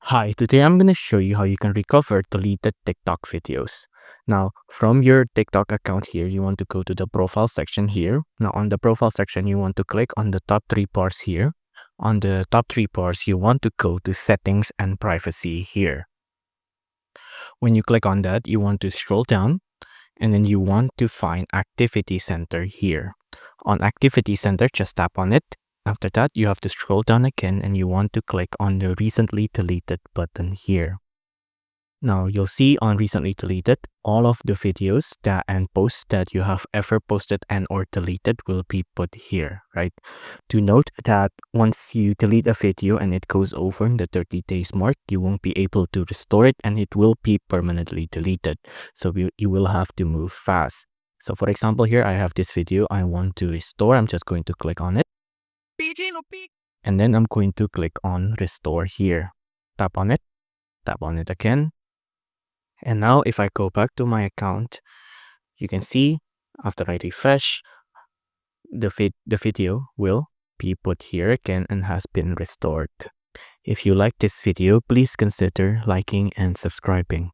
Hi, today I'm going to show you how you can recover deleted TikTok videos. Now, from your TikTok account here, you want to go to the profile section here. Now, on the profile section, you want to click on the top three bars here. On the top three bars, you want to go to settings and privacy here. When you click on that, you want to scroll down and then you want to find Activity Center here. On Activity Center, just tap on it. After that, you have to scroll down again and you want to click on the recently deleted button here. Now you'll see on recently deleted, all of the videos and posts that you have ever posted and or deleted will be put here, right? To note that once you delete a video and it goes over the 30 days mark, you won't be able to restore it and it will be permanently deleted. So you will have to move fast. So for example, here I have this video I want to restore. I'm just going to click on it. And then I'm going to click on restore here. Tap on it again. And now if I go back to my account, you can see after I refresh, the video will be put here again and has been restored. If you like this video, please consider liking and subscribing.